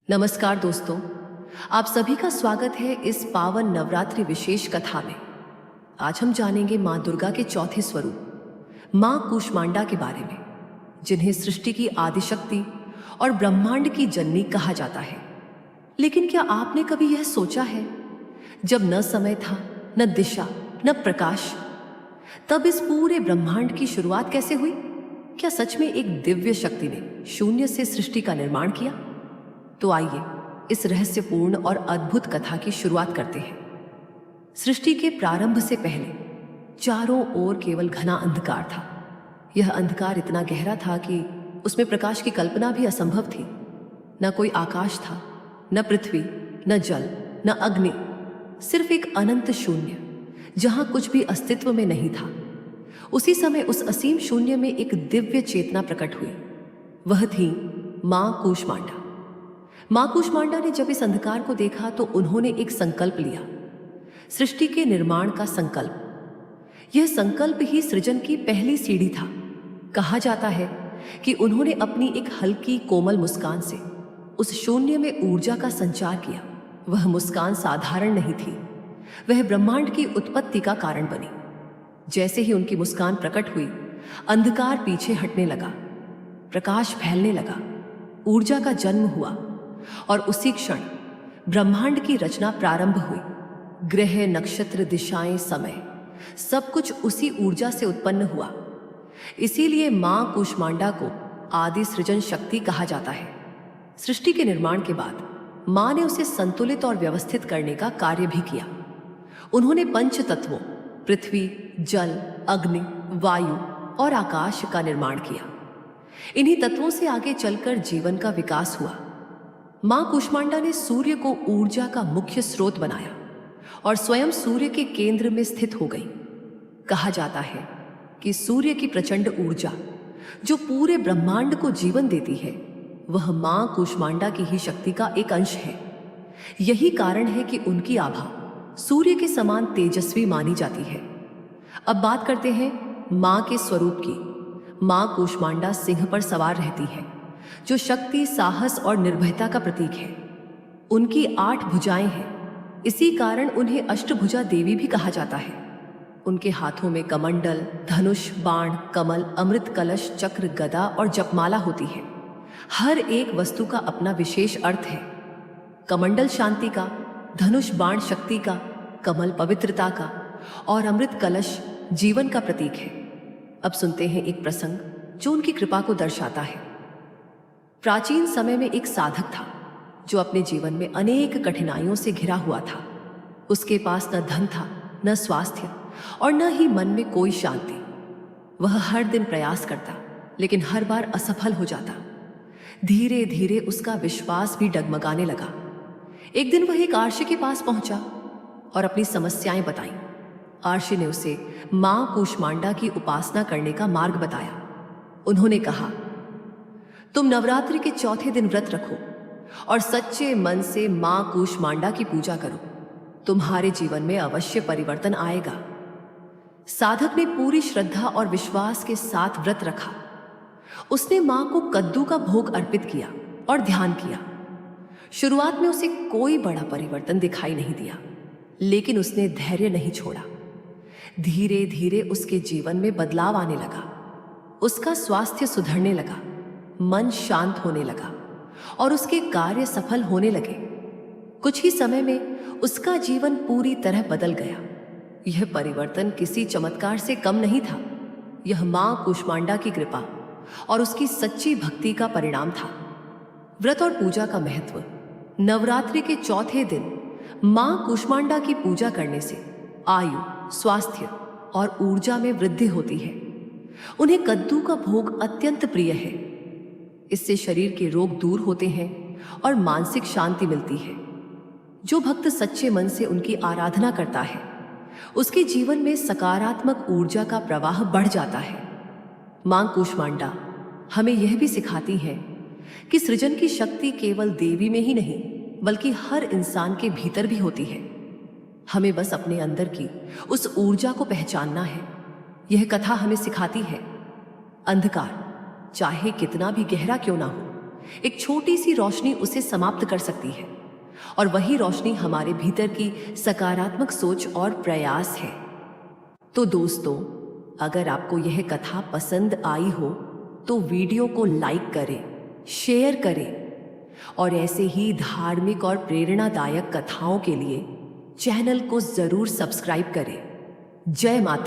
नमस्कार दोस्तों, आप सभी का स्वागत है इस पावन नवरात्रि विशेष कथा में। आज हम जानेंगे माँ दुर्गा के चौथे स्वरूप माँ कूष्मांडा के बारे में, जिन्हें सृष्टि की आदिशक्ति और ब्रह्मांड की जननी कहा जाता है। लेकिन क्या आपने कभी यह सोचा है, जब न समय था, न दिशा, न प्रकाश, तब इस पूरे ब्रह्मांड की शुरुआत कैसे हुई? क्या सच में एक दिव्य शक्ति ने शून्य से सृष्टि का निर्माण किया? तो आइए इस रहस्यपूर्ण और अद्भुत कथा की शुरुआत करते हैं। सृष्टि के प्रारंभ से पहले चारों ओर केवल घना अंधकार था। यह अंधकार इतना गहरा था कि उसमें प्रकाश की कल्पना भी असंभव थी। न कोई आकाश था, न पृथ्वी, न जल, न अग्नि, सिर्फ एक अनंत शून्य, जहां कुछ भी अस्तित्व में नहीं था। उसी समय उस असीम शून्य में एक दिव्य चेतना प्रकट हुई। वह थी मां कूष्मांडा। मां कूष्मांडा ने जब इस अंधकार को देखा तो उन्होंने एक संकल्प लिया, सृष्टि के निर्माण का संकल्प। यह संकल्प ही सृजन की पहली सीढ़ी था। कहा जाता है कि उन्होंने अपनी एक हल्की कोमल मुस्कान से उस शून्य में ऊर्जा का संचार किया। वह मुस्कान साधारण नहीं थी, वह ब्रह्मांड की उत्पत्ति का कारण बनी। जैसे ही उनकी मुस्कान प्रकट हुई, अंधकार पीछे हटने लगा, प्रकाश फैलने लगा, ऊर्जा का जन्म हुआ और उसी क्षण ब्रह्मांड की रचना प्रारंभ हुई। ग्रह, नक्षत्र, दिशाएं, समय, सब कुछ उसी ऊर्जा से उत्पन्न हुआ। इसीलिए मां कूष्मांडा को आदि सृजन शक्ति कहा जाता है। सृष्टि के निर्माण के बाद मां ने उसे संतुलित और व्यवस्थित करने का कार्य भी किया। उन्होंने पंच तत्वों पृथ्वी, जल, अग्नि, वायु और आकाश का निर्माण किया। इन्हीं तत्वों से आगे चलकर जीवन का विकास हुआ। मां कूष्मांडा ने सूर्य को ऊर्जा का मुख्य स्रोत बनाया और स्वयं सूर्य के केंद्र में स्थित हो गई। कहा जाता है कि सूर्य की प्रचंड ऊर्जा जो पूरे ब्रह्मांड को जीवन देती है, वह मां कूष्मांडा की ही शक्ति का एक अंश है। यही कारण है कि उनकी आभा सूर्य के समान तेजस्वी मानी जाती है। अब बात करते हैं मां के स्वरूप की। मां कूष्मांडा सिंह पर सवार रहती है, जो शक्ति, साहस और निर्भयता का प्रतीक है। उनकी 8 भुजाएं हैं, इसी कारण उन्हें अष्टभुजा देवी भी कहा जाता है। उनके हाथों में कमंडल, धनुष, बाण, कमल, अमृत कलश, चक्र, गदा और जपमाला होती है। हर एक वस्तु का अपना विशेष अर्थ है। कमंडल शांति का, धनुष बाण शक्ति का, कमल पवित्रता का और अमृत कलश जीवन का प्रतीक है। अब सुनते हैं एक प्रसंग जो उनकी कृपा को दर्शाता है। प्राचीन समय में एक साधक था जो अपने जीवन में अनेक कठिनाइयों से घिरा हुआ था। उसके पास न धन था, न स्वास्थ्य और न ही मन में कोई शांति। वह हर दिन प्रयास करता, लेकिन हर बार असफल हो जाता। धीरे धीरे उसका विश्वास भी डगमगाने लगा। एक दिन वह एक आर्षि के पास पहुंचा और अपनी समस्याएं बताई। आर्षि ने उसे मां कूष्मांडा की उपासना करने का मार्ग बताया। उन्होंने कहा, तुम नवरात्रि के चौथे दिन व्रत रखो और सच्चे मन से मां कूष्मांडा की पूजा करो। तुम्हारे जीवन में अवश्य परिवर्तन आएगा। साधक ने पूरी श्रद्धा और विश्वास के साथ व्रत रखा। उसने मां को कद्दू का भोग अर्पित किया और ध्यान किया। शुरुआत में उसे कोई बड़ा परिवर्तन दिखाई नहीं दिया, लेकिन उसने धैर्य नहीं छोड़ा। धीरे धीरे उसके जीवन में बदलाव आने लगा। उसका स्वास्थ्य सुधरने लगा, मन शांत होने लगा और उसके कार्य सफल होने लगे। कुछ ही समय में उसका जीवन पूरी तरह बदल गया। यह परिवर्तन किसी चमत्कार से कम नहीं था। यह मां कूष्मांडा की कृपा और उसकी सच्ची भक्ति का परिणाम था। व्रत और पूजा का महत्व। नवरात्रि के चौथे दिन मां कूष्मांडा की पूजा करने से आयु, स्वास्थ्य और ऊर्जा में वृद्धि होती है। उन्हें कद्दू का भोग अत्यंत प्रिय है। इससे शरीर के रोग दूर होते हैं और मानसिक शांति मिलती है। जो भक्त सच्चे मन से उनकी आराधना करता है, उसके जीवन में सकारात्मक ऊर्जा का प्रवाह बढ़ जाता है। मां कूष्मांडा हमें यह भी सिखाती है कि सृजन की शक्ति केवल देवी में ही नहीं, बल्कि हर इंसान के भीतर भी होती है। हमें बस अपने अंदर की उस ऊर्जा को पहचानना है। यह कथा हमें सिखाती है, अंधकार चाहे कितना भी गहरा क्यों ना हो, एक छोटी सी रोशनी उसे समाप्त कर सकती है, और वही रोशनी हमारे भीतर की सकारात्मक सोच और प्रयास है। तो दोस्तों, अगर आपको यह कथा पसंद आई हो तो वीडियो को लाइक करें, शेयर करें, और ऐसे ही धार्मिक और प्रेरणादायक कथाओं के लिए चैनल को जरूर सब्सक्राइब करें। जय माता।